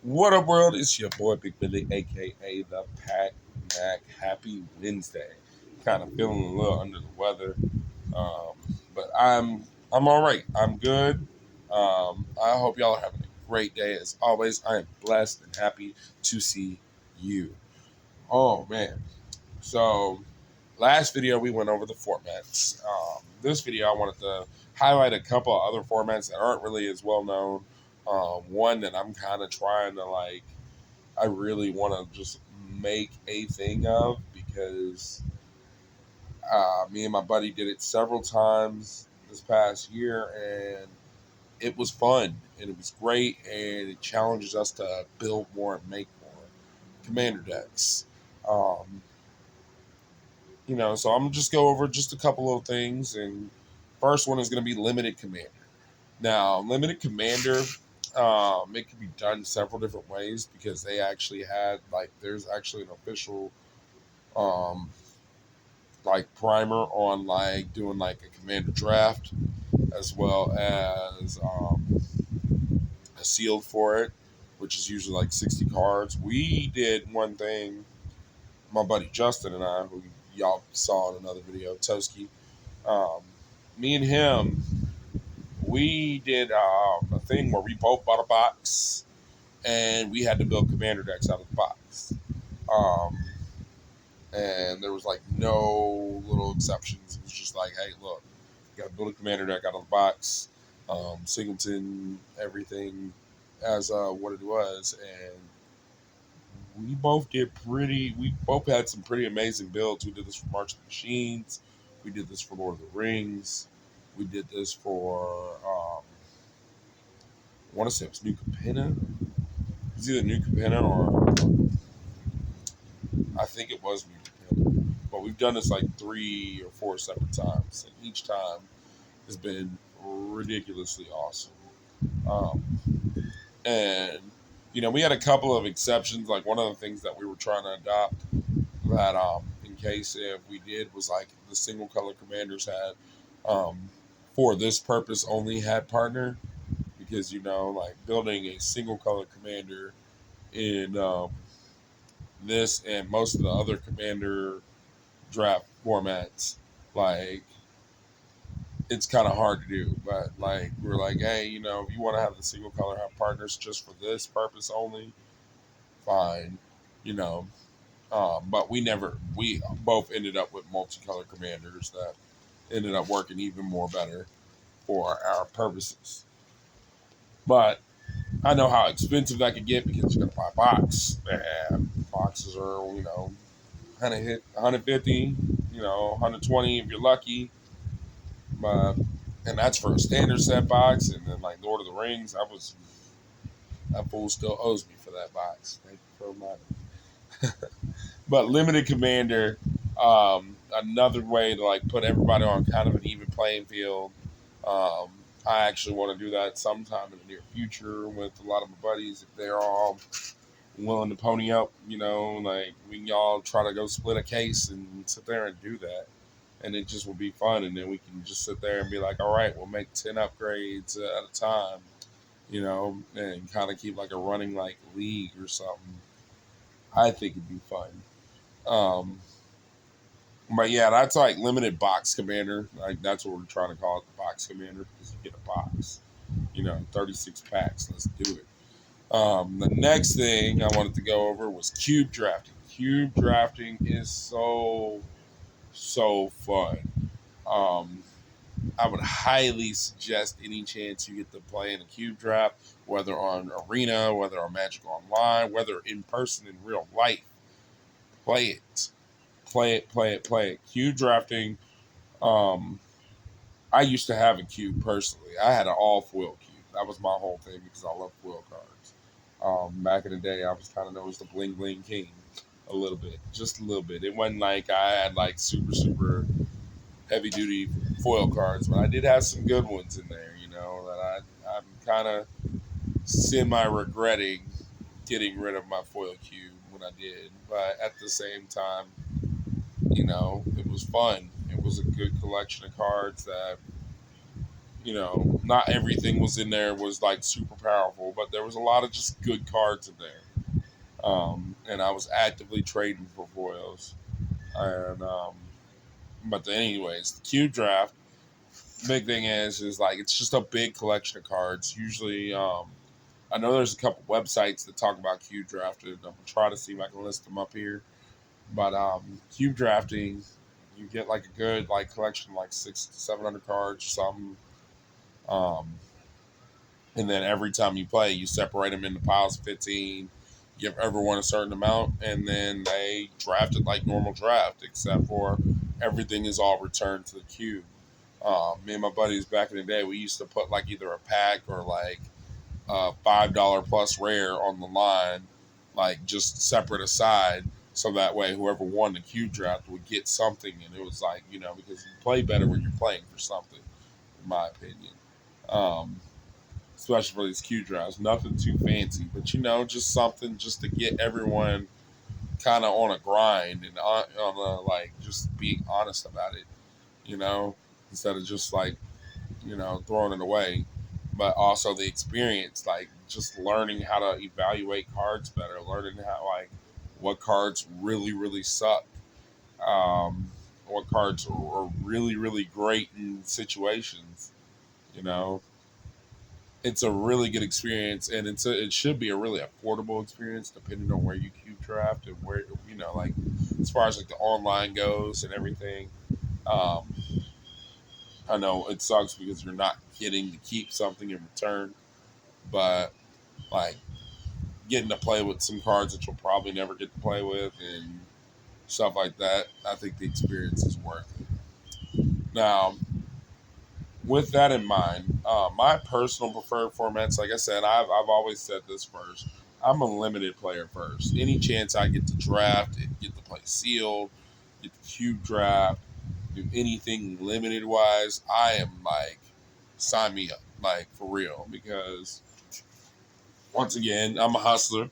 What up, world? It's your boy Big Billy, aka the Pac Mac. Happy Wednesday. Kind of feeling a little under the weather, um, but I'm all right. I'm good. I hope y'all are having a great day. As always, I am blessed and happy to see you. Oh man! So last video we went over the formats. This video I wanted to highlight a couple of other formats that aren't really as well known. One that I'm kind of trying to like I really want to just make a thing of because me and my buddy did it several times this past year and it was fun and it was great and it challenges us to build more and make more commander decks. Um, so I'm gonna just go over just a couple of things and first one is going to be limited commander. Now, limited commander, it can be done several different ways because they actually had there's actually an official um, primer on doing a commander draft as well as a sealed for it, which is usually like 60 cards. We did one thing, my buddy Justin and I, who y'all saw in another video, Toski. Um, Me and him, we did a thing where we both bought a box and we had to build commander decks out of the box. Um, and there was like no little exceptions. It was just like, hey, look, you got to build a commander deck out of the box, singleton, everything as what it was, and we both did pretty. We both had some pretty amazing builds. We did this for March of the Machines. We did this for Lord of the Rings. We did this for I want to say it was New Capenna. It was either New Capenna or I think it was New Capenna. But we've done this like 3 or 4 separate times, and each time has been ridiculously awesome. Um, and we had a couple of exceptions. Like one of the things that we were trying to adopt that, in case if we did, was like the single color commanders had, um, for this purpose only had partner because like building a single color commander in this and most of the other commander draft formats, like it's kind of hard to do. But like we're like, hey, if you want to have the single color have partners just for this purpose only, fine, you know. But we both ended up with multicolor commanders that ended up working even more better for our purposes. But I know how expensive that could get because you're gonna buy a box, and boxes are 150, 120 if you're lucky. But and that's for a standard set box, and then like Lord of the Rings, that fool still owes me for that box. Thank you for money. But limited commander, another way to like put everybody on kind of an even playing field. Um, I actually want to do that sometime in the near future with a lot of my buddies if they're all willing to pony up. Like we can all try to go split a case and sit there and do that, and it just will be fun. And then we can just sit there and be like, all right, we'll make 10 upgrades at a time, and kind of keep like a running like league or something. I think it'd be fun. Um, but yeah, that's like limited box commander. Like that's what we're trying to call it, the box commander, because you get a box. 36 packs. Let's do it. The next thing I wanted to go over was cube drafting. Cube drafting is so fun. Um, I would highly suggest any chance you get to play in a cube draft, whether on Arena, whether on Magic Online, whether in person in real life. Play it. Play it, play it, play it. Cube drafting. Um, I used to have a cube personally. I had an all foil cube. That was my whole thing because I love foil cards. Back in the day, I was kind of known as the bling bling king, a little bit, just a little bit. It wasn't like I had like super heavy duty foil cards, but I did have some good ones in there. That I'm kind of semi regretting getting rid of my foil cube when I did, but at the same time, it was fun. It was a good collection of cards that not everything was in there was like super powerful, but there was a lot of just good cards in there. And I was actively trading for foils. And but anyways, the cube draft. Big thing is like it's just a big collection of cards. Usually, I know there's a couple websites that talk about cube drafting. I'm gonna try to see if I can list them up here. But cube drafting, you get like a good like collection, like 600 to 700 cards or something. Um, and then every time you play, you separate them into piles of 15. Give everyone a certain amount, and then they draft it like normal draft, except for everything is all returned to the cube. Me and my buddies back in the day, we used to put like either a pack or like $5 plus rare on the line, like just separate aside, so that way whoever won the cube draft would get something, and it was like because you play better when you're playing for something, in my opinion. Um, Especially for these cube drafts, nothing too fancy, but just something just to get everyone kind of on a grind and on a like just being honest about it, you know, instead of just like throwing it away, but also the experience, like just learning how to evaluate cards better, learning how like what cards really really suck, um, what cards are really really great in situations. You know, it's a really good experience, and it should be a really affordable experience depending on where you cube draft and where like as far as like the online goes and everything. Um, I know it sucks because you're not getting to keep something in return, but like getting to play with some cards that you'll probably never get to play with and stuff like that, I think the experience is worth it. Now, with that in mind, my personal preferred formats, like I said, I've always said this first. I'm a limited player first. Any chance I get to draft and get to play sealed, get the cube draft, do anything limited wise, I am like, sign me up, like for real. Because once again, I'm a hustler.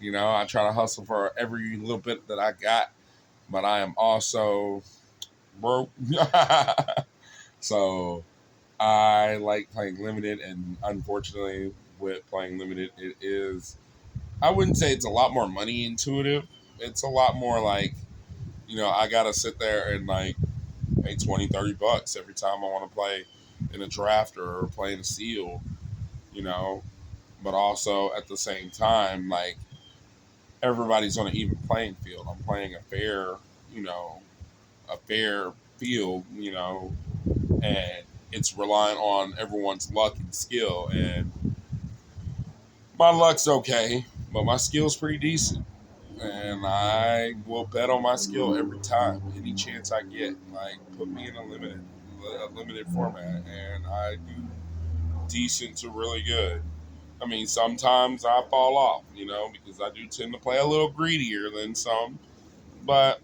I try to hustle for every little bit that I got, but I am also broke. So I like playing limited, and unfortunately, with playing limited, it is. I wouldn't say it's a lot more money intuitive. It's a lot more like, I gotta sit there and like pay 20, $30 every time I want to play in a draft or play in a seal, you know. But also at the same time, like everybody's on an even playing field. I'm playing a fair field, and it's relying on everyone's luck and skill. And my luck's okay, but my skill's pretty decent. And I will bet on my skill every time, any chance I get. Like, put me in a limited format, and I do decent to really good. I mean, sometimes I fall off, because I do tend to play a little greedier than some. But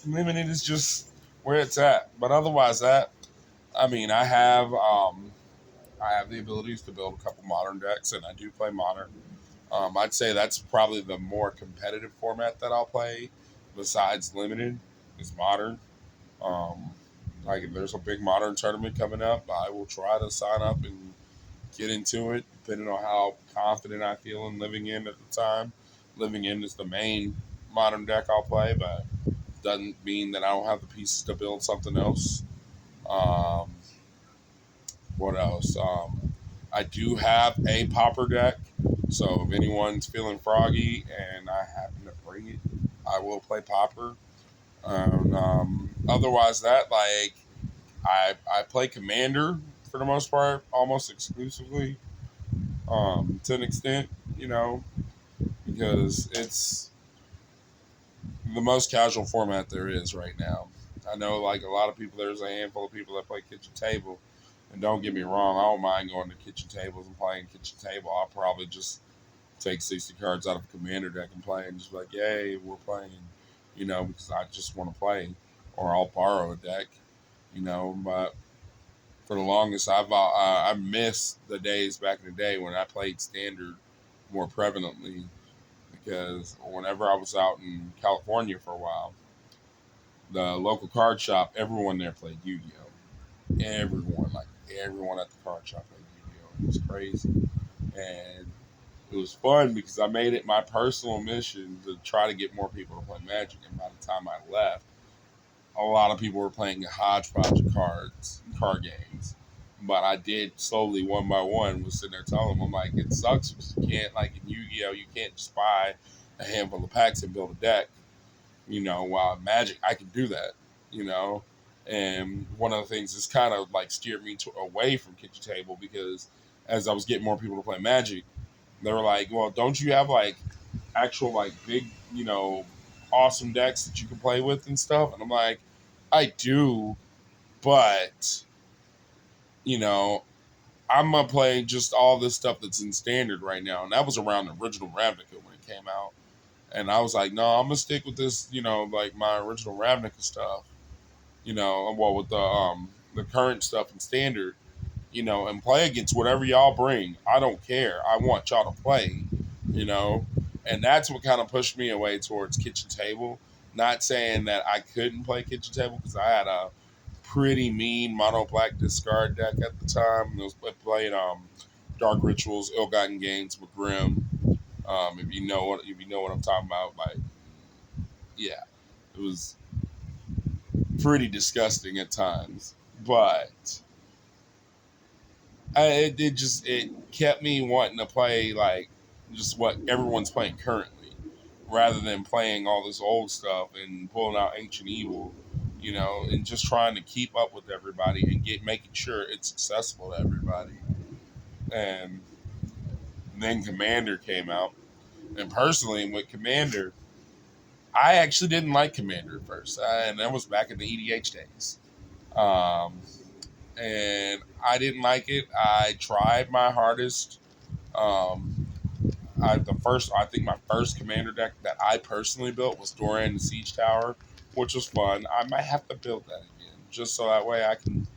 limited is just where it's at. But otherwise, I mean, I have the abilities to build a couple modern decks, and I do play modern. I'd say that's probably the more competitive format that I'll play, besides limited, is modern. Um, like if there's a big modern tournament coming up, I will try to sign up and get into it, depending on how confident I feel in living in at the time. Living in is the main modern deck I'll play, but doesn't mean that I don't have the pieces to build something else. Um, what else? I do have a popper deck, so if anyone's feeling froggy and I happen to bring it, I will play popper. Otherwise, that like I play commander for the most part, almost exclusively, to an extent, because it's the most casual format there is right now. I know, like a lot of people, there's a handful of people that play kitchen table, and don't get me wrong, I don't mind going to kitchen tables and playing kitchen table. I'll probably just take 60 cards out of a commander deck and play, and just be like, yay, we're playing, because I just want to play, or I'll borrow a deck, But for the longest, I miss the days back in the day when I played standard more prevalently, because whenever I was out in California for a while, the local card shop, everyone there played Yu-Gi-Oh. Everyone, like everyone at the card shop played Yu-Gi-Oh. It was crazy, and it was fun because I made it my personal mission to try to get more people to play Magic. And by the time I left, a lot of people were playing a hodgepodge of card games. But I did slowly, one by one, was sitting there telling them, I'm like, it sucks because you can't, like in Yu-Gi-Oh, you can't just buy a handful of packs and build a deck. While Magic, I can do that, you know. And one of the things that's kind of like steered me away from kitchen table because as I was getting more people to play Magic, they were like, well, don't you have like actual like big, awesome decks that you can play with and stuff? And I'm like, I do, but you know, I'm gonna play just all this stuff that's in standard right now. And that was around the original Ravnica when it came out. And I was like, no, I'm gonna stick with this, like my original Ravnica stuff, well with the current stuff in standard, and play against whatever y'all bring. I don't care. I want y'all to play, you know. And that's what kind of pushed me away towards kitchen table. Not saying that I couldn't play kitchen table because I had a pretty mean mono black discard deck at the time. It was playing Dark Rituals, Ill Gotten Gains with Grim. If you know what I'm talking about, like yeah, it was pretty disgusting at times, but it kept me wanting to play like just what everyone's playing currently, rather than playing all this old stuff and pulling out Ancient Evil, and just trying to keep up with everybody and making sure it's accessible to everybody. And then Commander came out, and personally, with Commander, I actually didn't like Commander at first, and that was back in the EDH days. Um, and I didn't like it. I tried my hardest. Um, I think my first commander deck that I personally built was Doran the Siege Tower, which was fun. I might have to build that again, just so that way I can,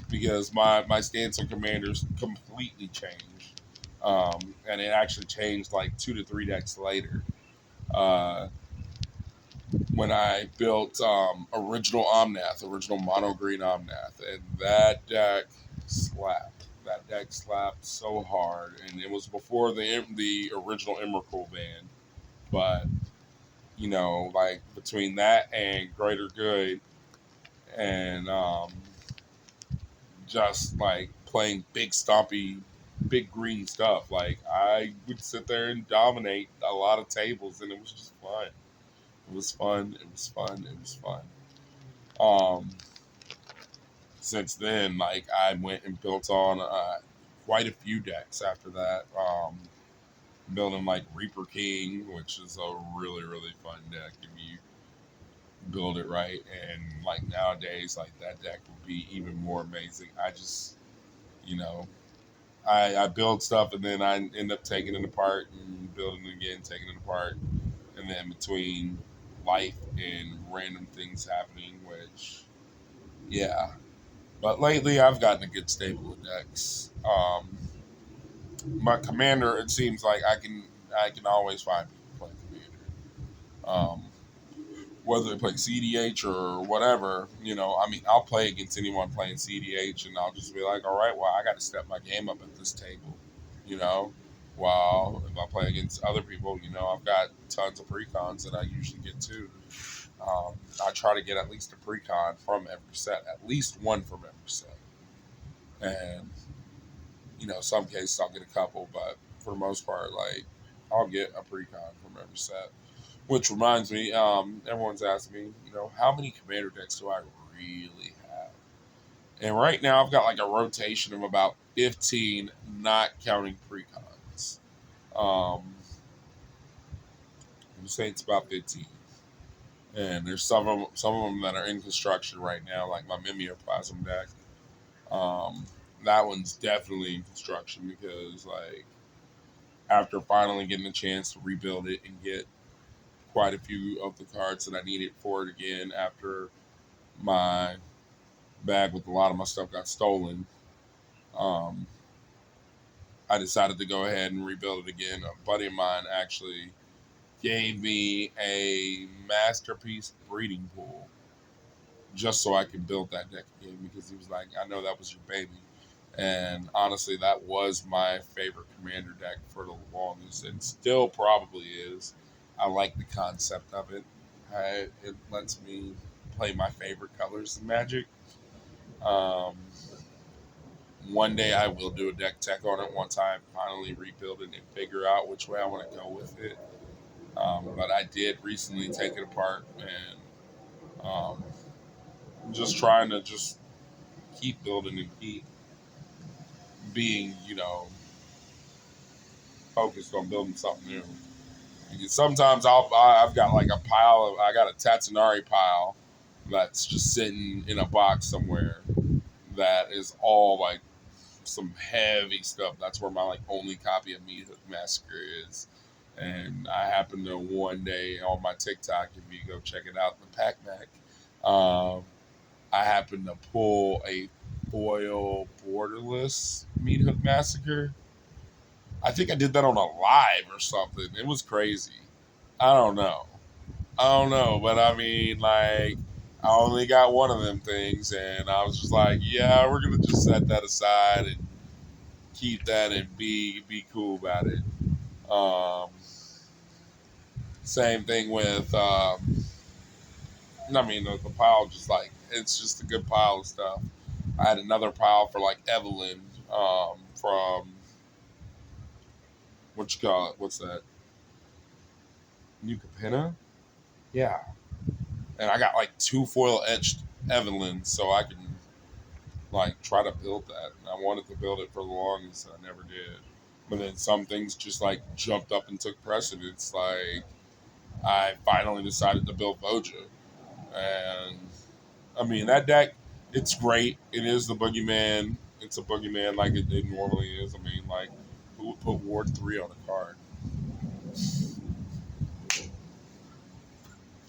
because my stance on commanders completely changed, and it actually changed like 2 to 3 decks later. Uh, when I built original mono green Omnath, and that deck slapped. That deck slapped so hard, and it was before the original Emrakul ban. But like between that and Greater Good, and just like playing big stompy, big green stuff, like I would sit there and dominate a lot of tables, and it was just fun. It was fun. It was fun. It was fun. Um, since then, like I went and built on quite a few decks after that. Building like Reaper King, which is a really really fun deck if you build it right. And like nowadays, like that deck would be even more amazing. I just, you know, I build stuff and then I end up taking it apart and building it again, taking it apart, and then between life and random things happening, which yeah. But lately, I've gotten a good stable of decks. My commander, it seems like I can always find people playing commander. Whether they play CDH or whatever, I mean, I'll play against anyone playing CDH, and I'll just be like, all right, well, I got to step my game up at this table, you know. While if I play against other people, I've got tons of precons that I usually get too. I try to get at least a precon from every set, at least one from every set, and some cases I'll get a couple, but for the most part, like I'll get a precon from every set. Which reminds me, everyone's asking me, how many commander decks do I really have? And right now I've got like a rotation of about 15, not counting precons. I'm saying it's about 15. And there's some of them that are in construction right now, like my Mimeoplasm deck. Um, that one's definitely in construction because like after finally getting a chance to rebuild it and get quite a few of the cards that I needed for it again after my bag with a lot of my stuff got stolen. Um, I decided to go ahead and rebuild it again. A buddy of mine actually gave me a masterpiece breeding pool just so I could build that deck again because he was like, I know that was your baby. And honestly, that was my favorite commander deck for the longest, and still probably is. I like the concept of it. It lets me play my favorite colors in Magic. Um, one day I will do a deck tech on it once I finally rebuild it and figure out which way I want to go with it. But I did recently take it apart and just trying to just keep building and keep being, focused on building something new. Because sometimes I've got like a pile of I got a Tatsunari pile that's just sitting in a box somewhere that is all like some heavy stuff. That's where my like only copy of Meat Hook Massacre is. And I happened to one day on my TikTok, if you go check it out, the Pac Mac, um, I happened to pull a foil borderless Meat Hook Massacre. I think I did that on a live or something. It was crazy. I don't know. I don't know, but I mean, like, I only got one of them things, and I was just like, yeah, we're gonna just set that aside and keep that and be cool about it. Um, Same thing with, I mean, the pile just like it's just a good pile of stuff. I had another pile for like Evelyn from what you call it? What's that? New Capenna? Yeah, and I got like two foil etched Evelyn, so I can like try to build that. And I wanted to build it for the longest, and I never did. But then some things just like jumped up and took precedence. Like I finally decided to build Voja, and I mean that deck. It's great. It is the boogeyman. It's a boogeyman like it normally is. I mean, like who would put Ward 3 on a card?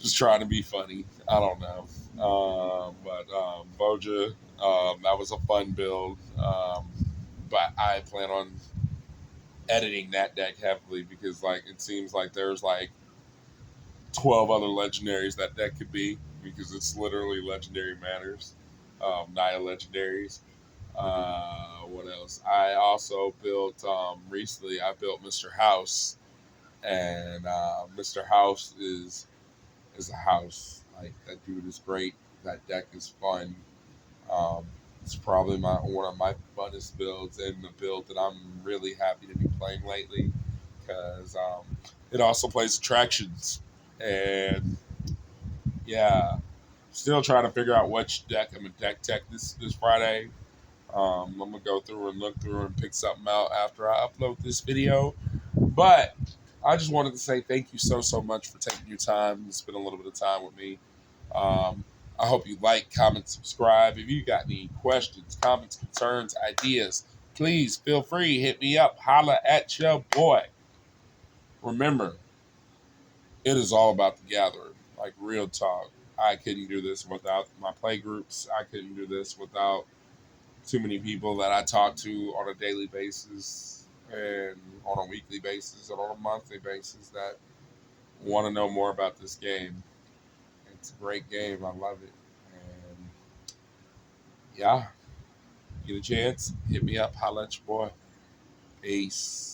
Just trying to be funny. I don't know. But Voja, that was a fun build. But I plan on editing that deck heavily because like it seems like there's like 12 other legendaries that deck could be because it's literally legendary matters, Naya legendaries. What else? I also built recently. I built Mr. House, and Mr. House is a house. Like that dude is great. That deck is fun. Um, it's probably my one of my funnest builds and the build that I'm really happy to be playing lately because it also plays attractions and yeah, still trying to figure out which deck I'm gonna deck tech this Friday. I'm gonna go through and look through and pick something out after I upload this video. But I just wanted to say thank you so much for taking your time and spend a little bit of time with me. Um, I hope you like, comment, subscribe. If you got any questions, comments, concerns, ideas, please feel free. Hit me up. Holla at your boy. Remember, it is all about the gathering. Like real talk. I couldn't do this without my play groups. I couldn't do this without too many people that I talk to on a daily basis and on a weekly basis and on a monthly basis that want to know more about this game. It's a great game. I love it. And yeah, get a chance, hit me up, holla at your boy. Peace.